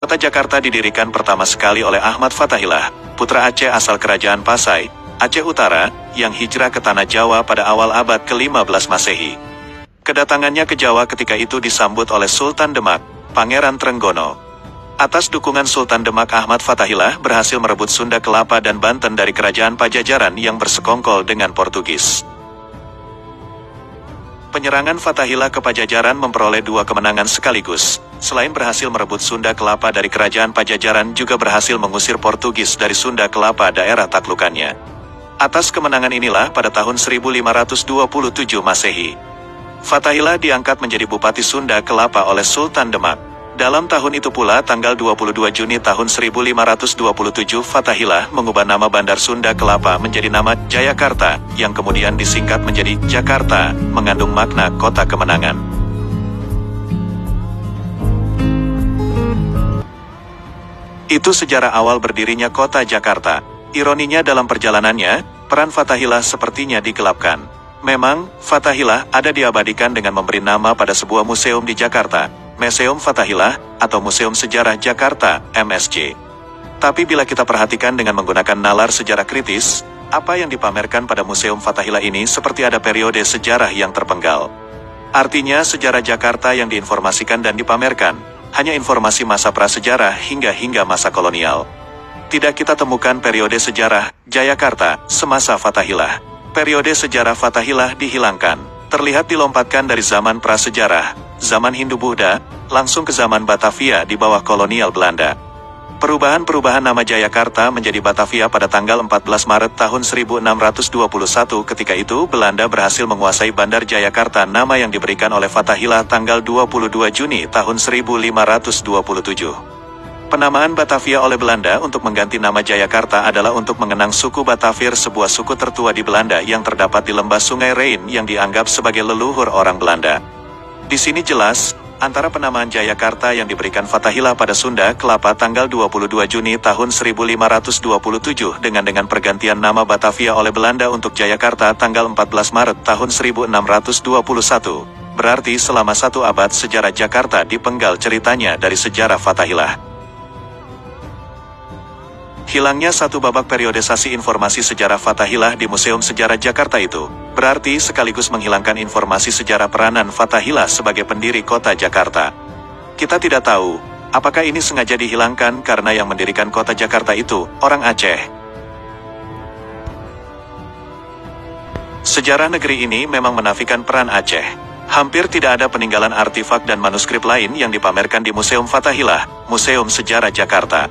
Kota Jakarta didirikan pertama sekali oleh Ahmad Fatahillah, putra Aceh asal Kerajaan Pasai, Aceh Utara, yang hijrah ke Tanah Jawa pada awal abad ke-15 Masehi. Kedatangannya ke Jawa ketika itu disambut oleh Sultan Demak, Pangeran Trenggono. Atas dukungan Sultan Demak, Ahmad Fatahillah berhasil merebut Sunda Kelapa dan Banten dari Kerajaan Pajajaran yang bersekongkol dengan Portugis. Penyerangan Fatahillah ke Pajajaran memperoleh 2 kemenangan sekaligus. Selain berhasil merebut Sunda Kelapa dari Kerajaan Pajajaran, juga berhasil mengusir Portugis dari Sunda Kelapa daerah taklukannya. Atas kemenangan inilah pada tahun 1527 Masehi, Fatahillah diangkat menjadi Bupati Sunda Kelapa oleh Sultan Demak. Dalam tahun itu pula tanggal 22 Juni tahun 1527 Fatahillah mengubah nama Bandar Sunda Kelapa menjadi nama Jayakarta, yang kemudian disingkat menjadi Jakarta, mengandung makna kota kemenangan. Itu sejarah awal berdirinya kota Jakarta. Ironinya dalam perjalanannya, peran Fatahillah sepertinya digelapkan. Memang, Fatahillah ada diabadikan dengan memberi nama pada sebuah museum di Jakarta, Museum Fatahillah, atau Museum Sejarah Jakarta, MSJ. Tapi bila kita perhatikan dengan menggunakan nalar sejarah kritis, apa yang dipamerkan pada Museum Fatahillah ini seperti ada periode sejarah yang terpenggal. Artinya sejarah Jakarta yang diinformasikan dan dipamerkan, hanya informasi masa prasejarah hingga masa kolonial. Tidak kita temukan periode sejarah Jayakarta semasa Fatahillah. Periode sejarah Fatahillah dihilangkan, terlihat dilompatkan dari zaman prasejarah, zaman Hindu-Buddha, langsung ke zaman Batavia di bawah kolonial Belanda. Perubahan nama Jayakarta menjadi Batavia pada tanggal 14 Maret tahun 1621. Ketika itu Belanda berhasil menguasai Bandar Jayakarta, nama yang diberikan oleh Fatahillah tanggal 22 Juni tahun 1527. Penamaan Batavia oleh Belanda untuk mengganti nama Jayakarta adalah untuk mengenang suku Batavir, sebuah suku tertua di Belanda yang terdapat di lembah Sungai Rhein yang dianggap sebagai leluhur orang Belanda. Di sini jelas, antara penamaan Jayakarta yang diberikan Fatahillah pada Sunda Kelapa tanggal 22 Juni tahun 1527 dengan pergantian nama Batavia oleh Belanda untuk Jayakarta tanggal 14 Maret tahun 1621. Berarti selama 1 abad sejarah Jakarta dipenggal ceritanya dari sejarah Fatahillah. Hilangnya 1 babak periodisasi informasi sejarah Fatahillah di Museum Sejarah Jakarta itu, berarti sekaligus menghilangkan informasi sejarah peranan Fatahillah sebagai pendiri kota Jakarta. Kita tidak tahu, apakah ini sengaja dihilangkan karena yang mendirikan kota Jakarta itu, orang Aceh. Sejarah negeri ini memang menafikan peran Aceh. Hampir tidak ada peninggalan artifak dan manuskrip lain yang dipamerkan di Museum Fatahillah, Museum Sejarah Jakarta.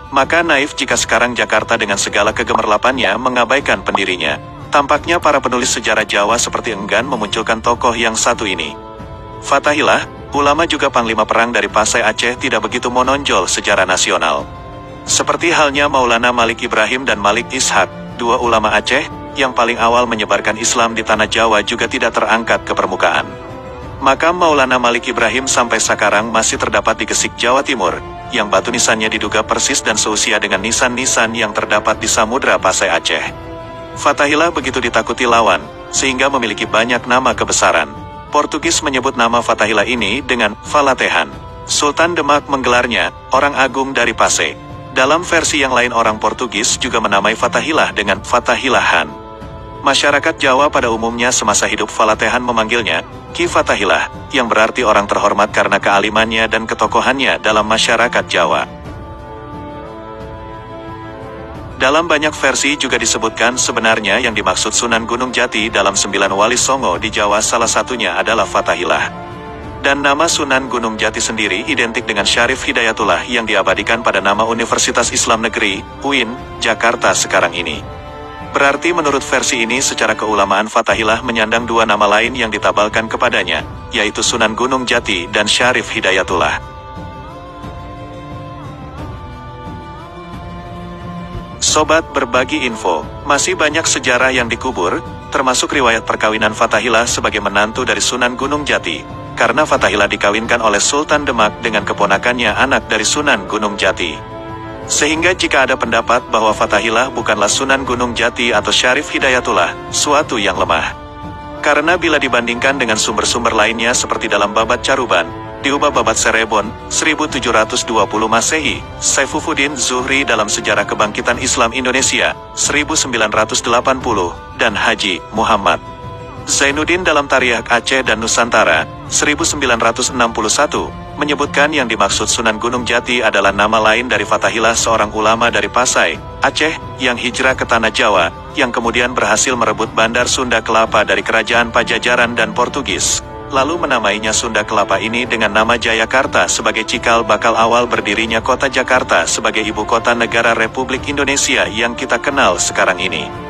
Maka naif jika sekarang Jakarta dengan segala kegemerlapannya mengabaikan pendirinya. Tampaknya para penulis sejarah Jawa seperti enggan memunculkan tokoh yang satu ini. Fatahillah, ulama juga panglima perang dari Pasai Aceh, tidak begitu menonjol secara nasional. Seperti halnya Maulana Malik Ibrahim dan Malik Ishak, 2 ulama Aceh, yang paling awal menyebarkan Islam di tanah Jawa, juga tidak terangkat ke permukaan. Makam Maulana Malik Ibrahim sampai sekarang masih terdapat di Gesik, Jawa Timur, yang batu nisannya diduga persis dan seusia dengan nisan-nisan yang terdapat di Samudra Pasai Aceh. Fatahillah begitu ditakuti lawan, sehingga memiliki banyak nama kebesaran. Portugis menyebut nama Fatahillah ini dengan Falatehan. Sultan Demak menggelarnya orang agung dari Pasai. Dalam versi yang lain orang Portugis juga menamai Fatahillah dengan Fatahilahan. Masyarakat Jawa pada umumnya semasa hidup Falatehan memanggilnya Ki Fatahillah, yang berarti orang terhormat karena kealimannya dan ketokohannya dalam masyarakat Jawa. Dalam banyak versi juga disebutkan sebenarnya yang dimaksud Sunan Gunung Jati dalam 9 Wali Songo di Jawa, salah satunya adalah Fatahillah. Dan nama Sunan Gunung Jati sendiri identik dengan Syarif Hidayatullah yang diabadikan pada nama Universitas Islam Negeri, UIN, Jakarta sekarang ini. Berarti menurut versi ini secara keulamaan Fatahillah menyandang 2 nama lain yang ditabalkan kepadanya, yaitu Sunan Gunung Jati dan Syarif Hidayatullah. Sobat Berbagi Info, masih banyak sejarah yang dikubur, termasuk riwayat perkawinan Fatahillah sebagai menantu dari Sunan Gunung Jati, karena Fatahillah dikawinkan oleh Sultan Demak dengan keponakannya anak dari Sunan Gunung Jati. Sehingga jika ada pendapat bahwa Fatahillah bukanlah Sunan Gunung Jati atau Syarif Hidayatullah, suatu yang lemah. Karena bila dibandingkan dengan sumber-sumber lainnya seperti dalam Babat Caruban, diubah babat Cirebon, 1720 Masehi, Saifuddin Zuhri dalam Sejarah Kebangkitan Islam Indonesia, 1980, dan Haji Muhammad Zainuddin dalam Tarikh Aceh dan Nusantara, 1961, menyebutkan yang dimaksud Sunan Gunung Jati adalah nama lain dari Fathahillah, seorang ulama dari Pasai, Aceh, yang hijrah ke Tanah Jawa, yang kemudian berhasil merebut Bandar Sunda Kelapa dari Kerajaan Pajajaran dan Portugis, lalu menamainya Sunda Kelapa ini dengan nama Jayakarta sebagai cikal bakal awal berdirinya kota Jakarta sebagai ibu kota negara Republik Indonesia yang kita kenal sekarang ini.